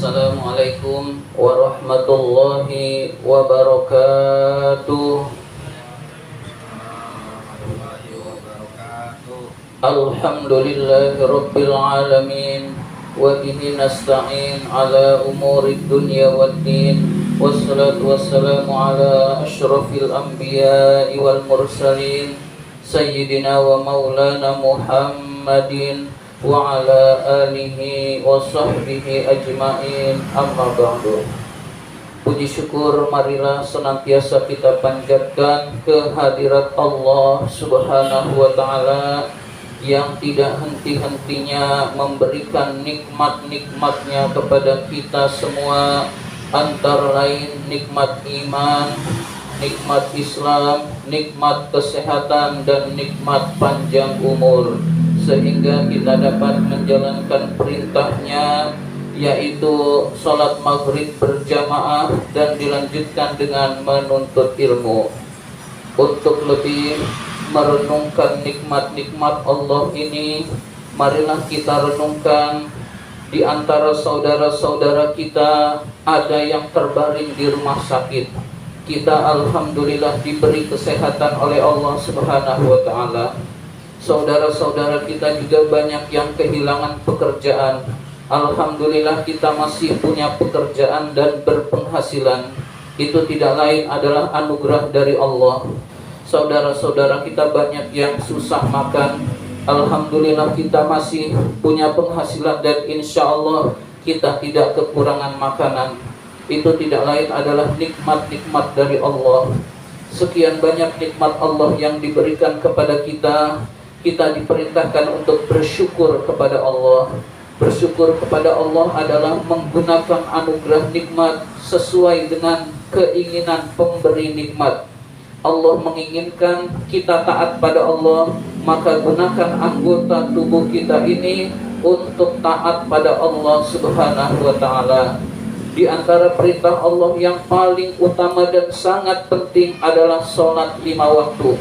Assalamualaikum warahmatullahi wabarakatuh. Alhamdulillahi rabbil alamin. Wa bihi nasta'in ala umurid dunya waddin. Wassalatu wassalamu ala asyrafil anbiya'i wal mursalin Sayyidina wa maulana Muhammadin wa ala alihi wa sahbihi ajma'in, amma ba'du. Puji syukur marilah senantiasa kita panjatkan kehadirat Allah Subhanahu wa ta'ala yang tidak henti-hentinya memberikan nikmat-nikmatnya kepada kita semua, antara lain nikmat iman, nikmat Islam, nikmat kesehatan, dan nikmat panjang umur, sehingga kita dapat menjalankan perintahnya, yaitu sholat maghrib berjamaah dan dilanjutkan dengan menuntut ilmu. Untuk lebih merenungkan nikmat-nikmat Allah ini, marilah kita renungkan di antara saudara-saudara kita ada yang terbaring di rumah sakit. Kita alhamdulillah diberi kesehatan oleh Allah Subhanahu wa ta'ala. Saudara-saudara kita juga banyak yang kehilangan pekerjaan. Alhamdulillah kita masih punya pekerjaan dan berpenghasilan. Itu tidak lain adalah anugerah dari Allah. Saudara-saudara kita banyak yang susah makan. Alhamdulillah kita masih punya penghasilan dan insya Allah kita tidak kekurangan makanan. Itu tidak lain adalah nikmat-nikmat dari Allah. Sekian banyak nikmat Allah yang diberikan kepada kita. Kita diperintahkan untuk bersyukur kepada Allah. Bersyukur kepada Allah adalah menggunakan anugerah nikmat sesuai dengan keinginan pemberi nikmat. Allah menginginkan kita taat pada Allah, maka gunakan anggota tubuh kita ini untuk taat pada Allah Subhanahu wa ta'ala. Di antara perintah Allah yang paling utama dan sangat penting adalah sholat 5 waktu.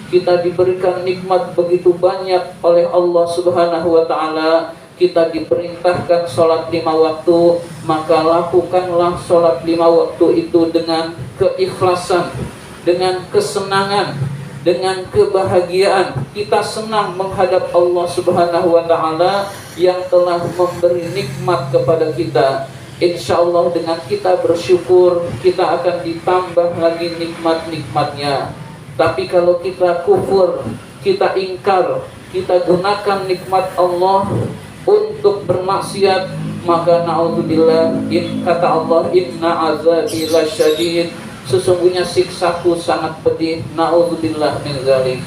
Kita diberikan nikmat begitu banyak oleh Allah Subhanahu wa ta'ala. Kita diperintahkan sholat 5 waktu, maka lakukanlah sholat 5 waktu itu dengan keikhlasan, dengan kesenangan, dengan kebahagiaan. Kita senang menghadap Allah Subhanahu wa ta'ala yang telah memberi nikmat kepada kita. Insya Allah dengan kita bersyukur, kita akan ditambah lagi nikmat-nikmatnya. Tapi kalau kita kufur, kita ingkar, kita gunakan nikmat Allah untuk bermaksiat, maka na'udzubillah, kata Allah, inna azabi lasyadid, sesungguhnya siksaku sangat pedih. Na'udzubillah min dzalik.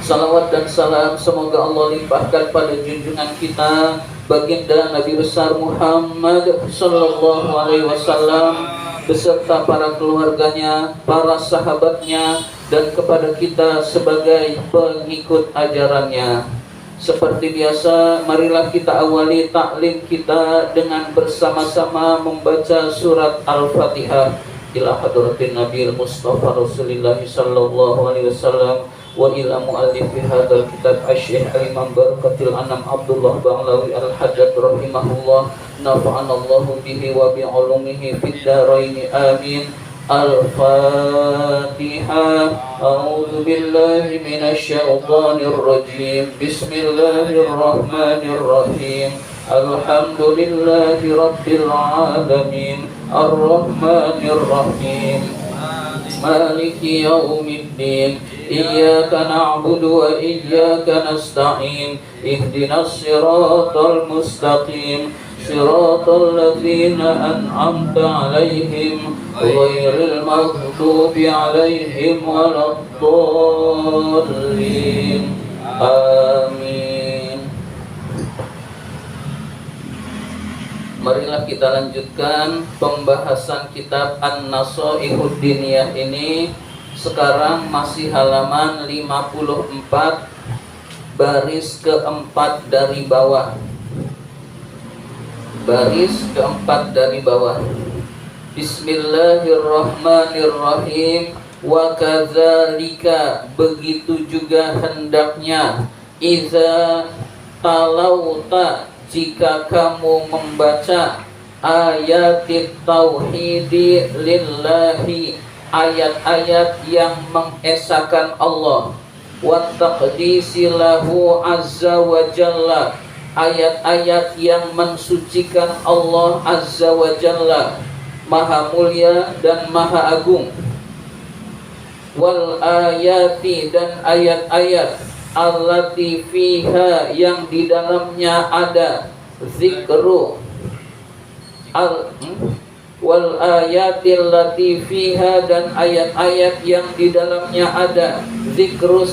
Salawat dan salam semoga Allah limpahkan pada junjungan kita baginda Nabi besar Muhammad sallallahu alaihi wasallam beserta para keluarganya, para sahabatnya, dan kepada kita sebagai pengikut ajarannya. Seperti biasa, marilah kita awali taklim kita dengan bersama-sama membaca surat Al-Fatihah ila hadratin Nabi Mustafa Rasulullah sallallahu alaihi wasallam wa ila muallifi hadzal kitab Asy-Syaikh Imam Barakatil Anam Abdullah Ba'lawi Al-Haddad rahimahullah, nafa'anallahu bihi wa bi ulumihi fid dharain amin. Al-Fatihah. A'udzu billahi minasy syaithanir rajim. Bismillahirrahmanirrahim. Alhamdulillahi rabbil alamin. Ar-Rahmanir Rahim. Maliki yaumiddin. Iyyaka na'budu wa iyyaka nasta'in. Ihdinas siratal mustaqim. Siratal ladzina an'amta 'alaihim ghairil maghdubi 'alaihim waladdallin. Amin. Marilah kita lanjutkan pembahasan kitab An-Nasaihud Diniyah ini. Sekarang masih halaman 54, baris keempat dari bawah. Baris keempat dari bawah. Bismillahirrahmanirrahim. Wa kadzalika, begitu juga hendaknya, idza talauta, jika kamu membaca, ayatit tauhidi lillahi, ayat-ayat yang mengesahkan Allah, wa taqdisi lahu azza wa jalla, ayat-ayat yang mensucikan Allah azza wa jalla, maha mulia dan maha agung. Wal ayati, dan ayat-ayat allati fiha, yang di dalamnya ada zikru wal ayatil lati fiha, dan ayat-ayat yang di dalamnya ada zikru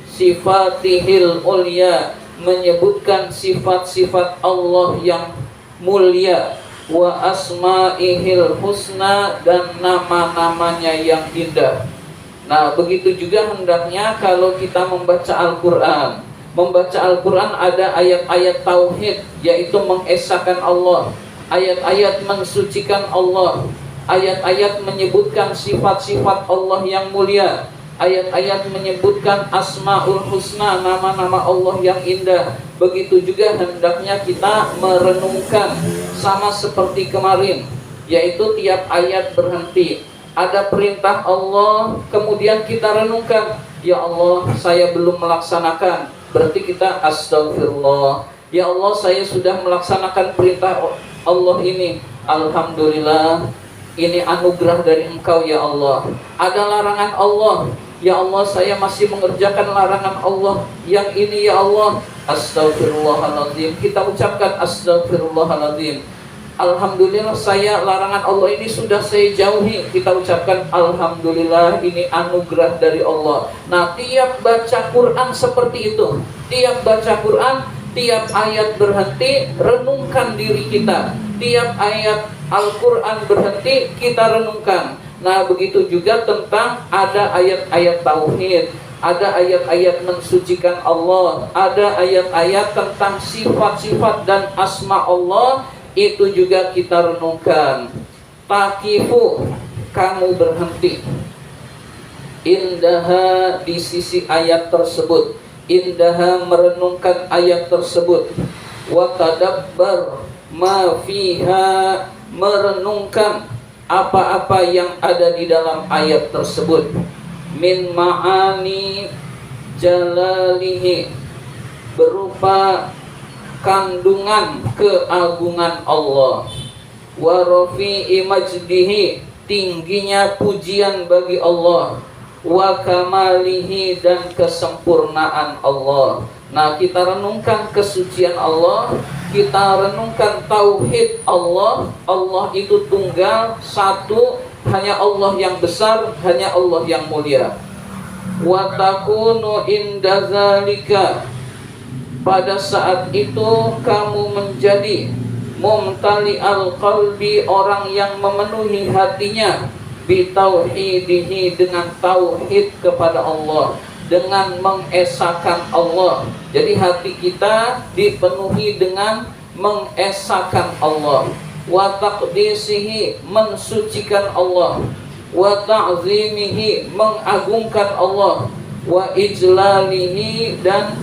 sifatihil ulya, menyebutkan sifat-sifat Allah yang mulia, wa asma'ihil husna, dan nama-namanya yang indah. Nah, begitu juga hendaknya kalau kita membaca Al-Quran. Membaca Al-Quran ada ayat-ayat tauhid, yaitu mengesahkan Allah, ayat-ayat mensucikan Allah, ayat-ayat menyebutkan sifat-sifat Allah yang mulia, ayat-ayat menyebutkan asmaul husna, nama-nama Allah yang indah. Begitu juga hendaknya kita merenungkan, sama seperti kemarin, yaitu tiap ayat berhenti, ada perintah Allah, kemudian kita renungkan, ya Allah saya belum melaksanakan, berarti kita astagfirullah. Ya Allah saya sudah melaksanakan perintah Allah ini, alhamdulillah, ini anugerah dari Engkau ya Allah. Ada larangan Allah, ya Allah saya masih mengerjakan larangan Allah yang ini ya Allah, astagfirullahaladzim. Kita ucapkan astagfirullahaladzim. Alhamdulillah saya larangan Allah ini sudah saya jauhi. Kita ucapkan alhamdulillah, ini anugerah dari Allah. Nah, tiap baca Quran seperti itu. Tiap baca Quran, tiap ayat berhenti, renungkan diri kita. Tiap ayat Al-Quran berhenti, kita renungkan. Nah, begitu juga tentang ada ayat-ayat tauhid, ada ayat-ayat mensucikan Allah, ada ayat-ayat tentang sifat-sifat dan asma Allah, itu juga kita renungkan. Takifu, kamu berhenti. Indaha, di sisi ayat tersebut. Indaha, merenungkan ayat tersebut. Wa tadabbar ma fiha, merenungkan apa-apa yang ada di dalam ayat tersebut. Min ma'ani jalalihi, berupa kandungan keagungan Allah. Wa rafi'i majdihi, tingginya pujian bagi Allah. Wa kamalihi, dan kesempurnaan Allah. Nah, kita renungkan kesucian Allah, kita renungkan tauhid Allah. Allah itu tunggal, satu, hanya Allah yang besar, hanya Allah yang mulia. Wa takunu inda zalika, pada saat itu kamu menjadi mumtali al-qalbi, orang yang memenuhi hatinya, bitauhidihi, dengan tauhid kepada Allah, dengan mengesahkan Allah. Jadi hati kita dipenuhi dengan mengesahkan Allah. Wa taqdisihi, mensucikan Allah. Wa ta'zimihi, mengagungkan Allah. Wa ijlalihi, dan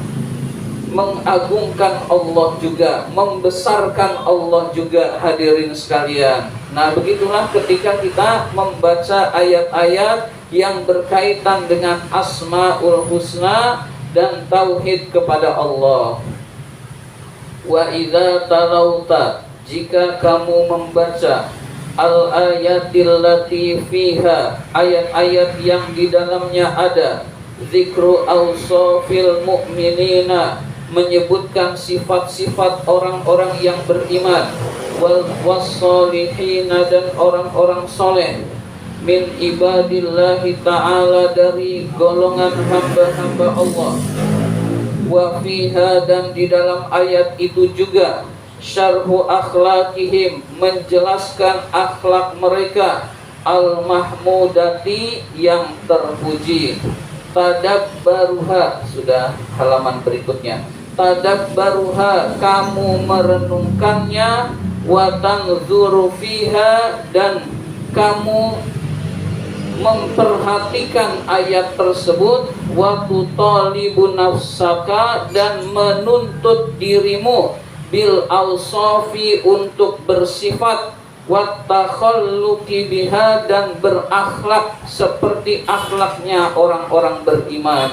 mengagungkan Allah juga, membesarkan Allah juga, hadirin sekalian. Nah, begitulah ketika kita membaca ayat-ayat yang berkaitan dengan asmaul husna dan tauhid kepada Allah. Wa idza talauta, jika kamu membaca al-ayatil lati fiha, ayat-ayat yang di dalamnya ada zikru awsafil mu'minina, menyebutkan sifat-sifat orang-orang yang beriman, wal wassolihina, dan orang-orang soleh, min ibadillahi ta'ala, dari golongan hamba-hamba Allah. Wa fiha, dan di dalam ayat itu juga syarhu akhlaqihim, menjelaskan akhlak mereka, al-mahmudati, yang terpuji. Tadabbaruha, sudah halaman berikutnya. Tadabbaruha, kamu merenungkannya. Wa tanzuru fiha, dan kamu memperhatikan ayat tersebut. Wa tutalibu nafsaka, dan menuntut dirimu bil ausafi untuk bersifat, wat takhalluqi biha dan berakhlak seperti akhlaknya orang-orang beriman.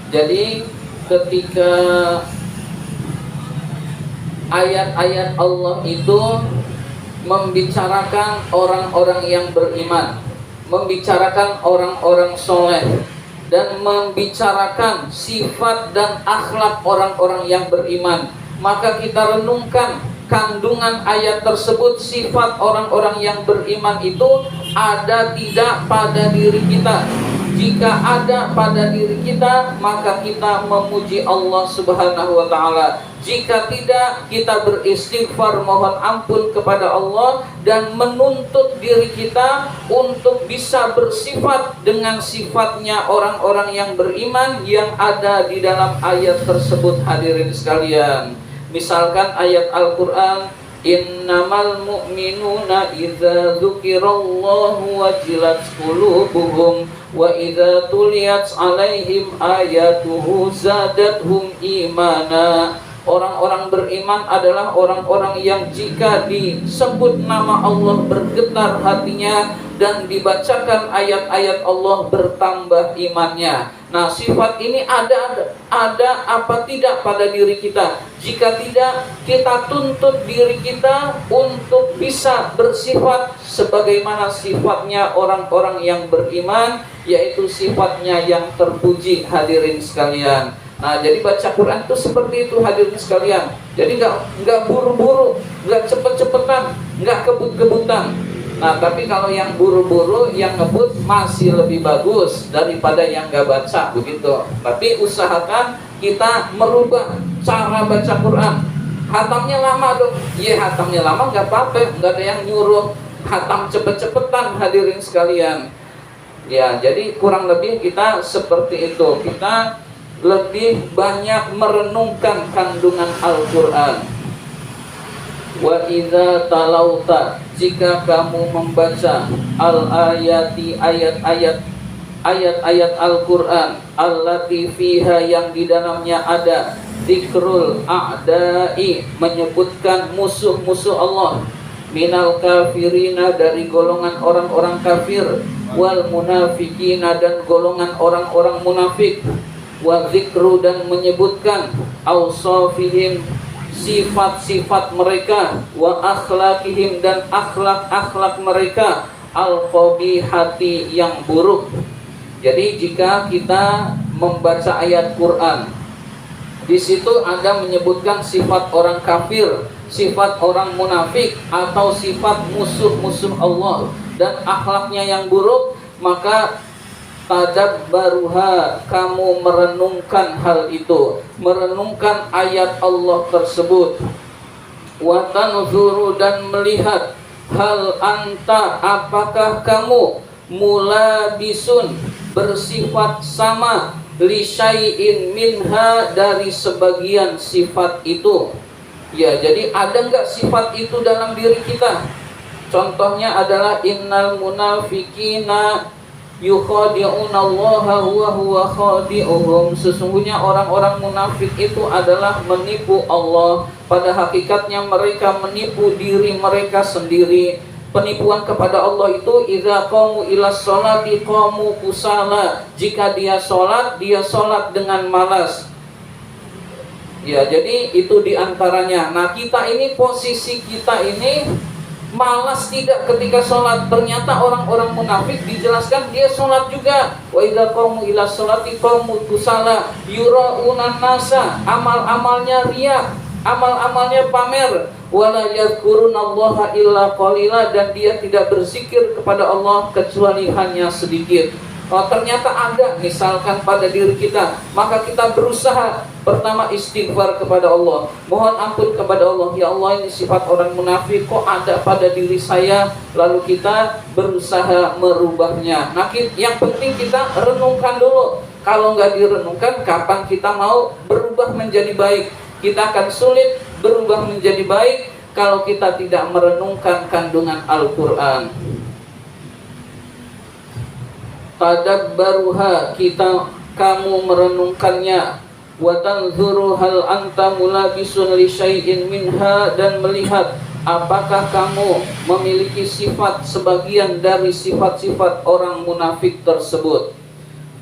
Jadi ketika ayat-ayat Allah itu membicarakan orang-orang yang beriman, membicarakan orang-orang soleh, dan membicarakan sifat dan akhlak orang-orang yang beriman, maka kita renungkan kandungan ayat tersebut. Sifat orang-orang yang beriman itu ada tidak pada diri kita? Jika ada pada diri kita, maka kita memuji Allah Subhanahu wa ta'ala. Jika tidak, kita beristighfar, mohon ampun kepada Allah, dan menuntut diri kita untuk bisa bersifat dengan sifatnya orang-orang yang beriman yang ada di dalam ayat tersebut. Hadirin sekalian, misalkan ayat Al-Quran, innamal mu'minuna idza dzukirallahu wajilat qulubuhum wa idza tuliyat alaihim ayatuhu zadathum imana. Orang-orang beriman adalah orang-orang yang jika disebut nama Allah bergetar hatinya, dan dibacakan ayat-ayat Allah bertambah imannya. Nah, sifat ini ada apa tidak pada diri kita? Jika tidak, kita tuntut diri kita untuk bisa bersifat sebagaimana sifatnya orang-orang yang beriman, yaitu sifatnya yang terpuji. Hadirin sekalian, nah, jadi baca Quran itu seperti itu, hadirin sekalian. Jadi nggak buru-buru, nggak cepet-cepetan, nggak kebut-kebutan. Nah, tapi kalau yang buru-buru, yang ngebut masih lebih bagus daripada yang nggak baca, begitu. Tapi usahakan kita merubah cara baca Quran. Hatamnya lama dong, hatamnya lama nggak apa-apa, nggak ada yang nyuruh hatam cepet-cepetan, hadirin sekalian. Ya, jadi kurang lebih kita seperti itu. Kita lebih banyak merenungkan kandungan Al-Quran. Wa idza talauta, jika kamu membaca al-ayati, ayat-ayat Al-Quran, allati fiha, yang di dalamnya ada dzikrul a'da'i, menyebutkan musuh-musuh Allah, minal kafirina, dari golongan orang-orang kafir, wal munafikina, dan golongan orang-orang munafik, wa dzikru, dan menyebutkan awsafihim, sifat-sifat mereka, wa akhlakihim, dan akhlak-akhlak mereka, al-qabihati, yang buruk. Jadi jika kita membaca ayat Quran, di situ ada menyebutkan sifat orang kafir, sifat orang munafik, atau sifat musuh-musuh Allah, dan akhlaknya yang buruk, maka tadabbaruha, kamu merenungkan hal itu, merenungkan ayat Allah tersebut. Wa tanzuru, dan melihat, hal anta, apakah kamu, mulabisun, bersifat sama, li syai'in minha, dari sebagian sifat itu. Ya, jadi ada enggak sifat itu dalam diri kita? Contohnya adalah innal munafiqina yukhadi'unallaha wa huwa khadi'uhum, sesungguhnya orang-orang munafik itu adalah menipu Allah, pada hakikatnya mereka menipu diri mereka sendiri. Penipuan kepada Allah itu idza qamu ilas sholati qamu kusala, jika dia sholat dengan malas. Ya, jadi itu diantaranya. Nah, kita ini, posisi kita ini malas tidak ketika sholat. Ternyata orang-orang munafik dijelaskan dia sholat juga. Wa idza qamu ila sholati qamu kusala yura'unan nasa, amal-amalnya riya, amal-amalnya pamer. Wala yadhkurunallaha illa qalila, dan dia tidak berzikir kepada Allah kecuali hanya sedikit. Ternyata ada misalkan pada diri kita, maka kita berusaha pertama istighfar kepada Allah, mohon ampun kepada Allah. Ya Allah, ini sifat orang munafik kok ada pada diri saya, lalu kita berusaha merubahnya. Nah, yang penting kita renungkan dulu Kalau nggak direnungkan, kapan kita mau berubah menjadi baik? Kita akan sulit berubah menjadi baik kalau kita tidak merenungkan kandungan Al-Quran. Tadabbaruha, kamu merenungkannya. Wa tanzuru hal anta mulabisun li syai'in minha, dan melihat apakah kamu memiliki sifat sebagian dari sifat-sifat orang munafik tersebut.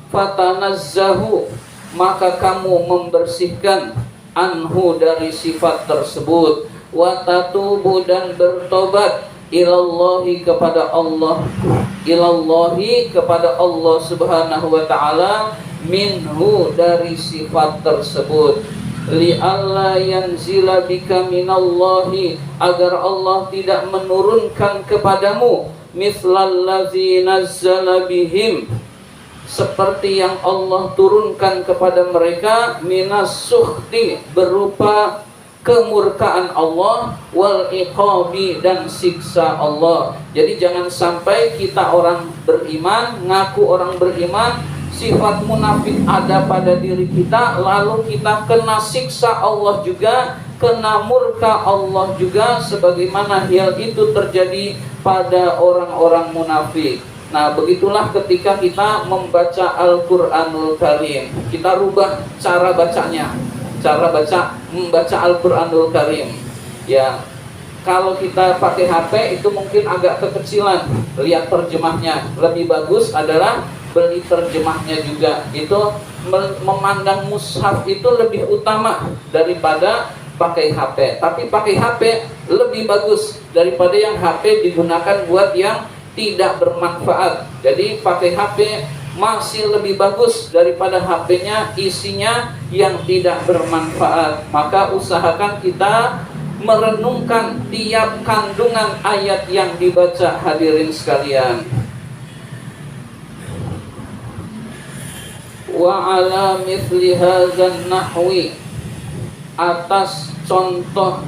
Fatanazzahu, maka kamu membersihkan anhu dari sifat tersebut. Wa tatubu, dan bertobat ilallahi kepada Allah, ilallahi kepada Allah Subhanahu wa taala, minhu dari sifat tersebut. Li'alla yanzila bika minallahi, agar Allah tidak menurunkan kepadamu mithlallazi nazzala bihim, seperti yang Allah turunkan kepada mereka, minas sukhti, berupa kemurkaan Allah, wal iqabi, dan siksa Allah. Jadi jangan sampai kita orang beriman, ngaku orang beriman, sifat munafik ada pada diri kita, lalu kita kena siksa Allah juga, kena murka Allah juga, sebagaimana hal itu terjadi pada orang-orang munafik. Nah, begitulah ketika kita membaca Al-Quranul Karim, kita rubah cara bacanya, membaca Al-Quranul Karim. Ya, kalau kita pakai HP itu mungkin agak kekecilan, lihat terjemahnya. Lebih bagus adalah beli terjemahnya juga. Itu memandang mushaf itu lebih utama daripada pakai HP. Tapi pakai HP lebih bagus daripada yang HP digunakan buat yang tidak bermanfaat. Jadi pakai HP masih lebih bagus daripada HP-nya isinya yang tidak bermanfaat. Maka usahakan kita merenungkan tiap kandungan ayat yang dibaca, hadirin sekalian. Wa ala mithli hadzal nahwi, atas contoh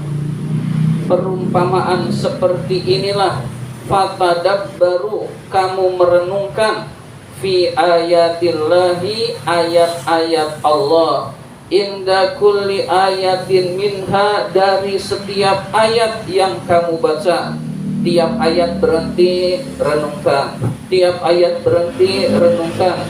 perumpamaan seperti inilah, fatadabbaru, kamu merenungkan, fi ayatillahi, ayat-ayat Allah, inda kulli ayatin minha, dari setiap ayat yang kamu baca. Tiap ayat berhenti, renungkan. Tiap ayat berhenti, renungkan.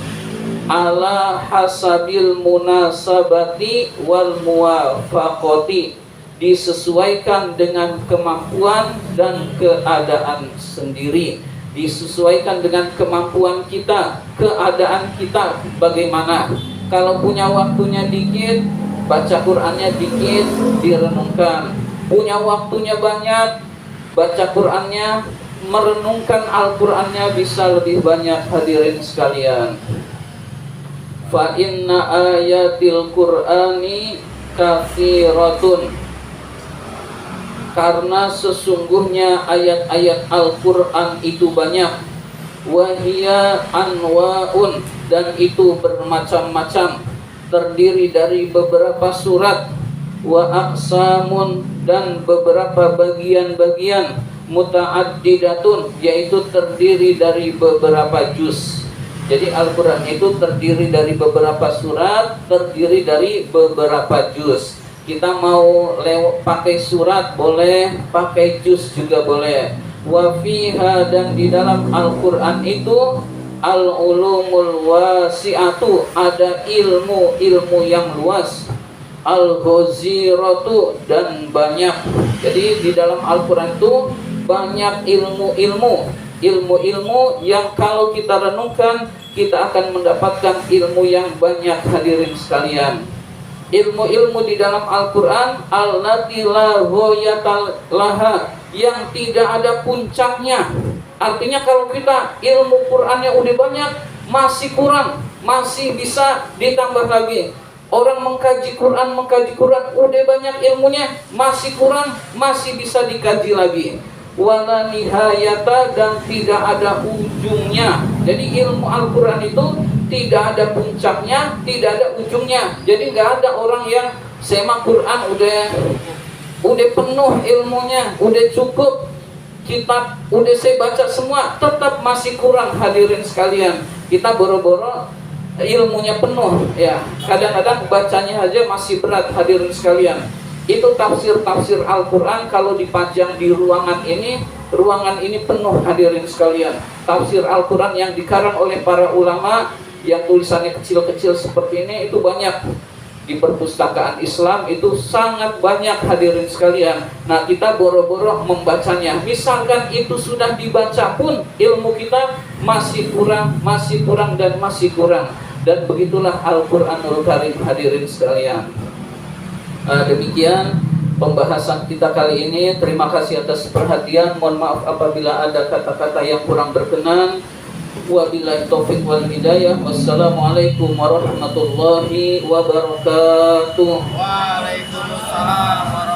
Ala hasabil munasabati wal muwafaqati, disesuaikan dengan kemampuan dan keadaan sendiri. Disesuaikan dengan kemampuan kita, keadaan kita bagaimana. Kalau punya waktunya dikit, baca Qur'annya dikit, direnungkan. Punya waktunya banyak, baca Qur'annya, merenungkan Al-Qur'annya bisa lebih banyak, hadirin sekalian. Fa inna ayatil Qur'ani katsiratun, karena sesungguhnya ayat-ayat Al-Qur'an itu banyak. Wahia anwa'un, dan itu bermacam-macam, terdiri dari beberapa surat. Wa aqsamun, dan beberapa bagian-bagian. Muta'addidatun, yaitu terdiri dari beberapa juz. Jadi Al-Quran itu terdiri dari beberapa surat, terdiri dari beberapa juz. Kita mau pakai surat boleh, pakai juz juga boleh. Wa fiha, dan di dalam Al-Quran itu al-ulumul wasi'atu, ada ilmu-ilmu yang luas. Al-ghaziratu, dan banyak. Jadi di dalam Al-Quran itu banyak ilmu-ilmu yang kalau kita renungkan, kita akan mendapatkan ilmu yang banyak, hadirin sekalian. Ilmu-ilmu di dalam Al-Quran allati la ghayata laha, yang tidak ada puncaknya. Artinya kalau kita ilmu Qur'annya udah banyak, masih kurang, masih bisa ditambah lagi. Orang mengkaji Quran, udah banyak ilmunya, masih kurang, masih bisa dikaji lagi. Wala nihayata, dan tidak ada ujungnya. Jadi ilmu Al-Quran itu tidak ada puncaknya, tidak ada ujungnya. Jadi nggak ada orang yang semak Quran udah penuh ilmunya, udah cukup, kitab udah saya baca semua, tetap masih kurang, hadirin sekalian. Kita boro-boro ilmunya penuh ya. Kadang-kadang bacanya aja masih berat hadirin sekalian. Itu tafsir-tafsir Al-Quran kalau dipajang di ruangan ini penuh hadirin sekalian. Tafsir Al-Quran yang dikarang oleh para ulama yang tulisannya kecil-kecil seperti ini itu banyak. Di perpustakaan Islam itu sangat banyak hadirin sekalian. Nah, kita boro-boro membacanya. Misalkan itu sudah dibaca pun ilmu kita masih kurang dan masih kurang. Dan begitulah Al-Quranul Karim hadirin sekalian. Demikian pembahasan kita kali ini. Terima kasih atas perhatian. Mohon maaf apabila ada kata-kata yang kurang berkenan. Wabillahi taufiq wal hidayah. Wassalamualaikum warahmatullahi wabarakatuh. Waalaikumsalam.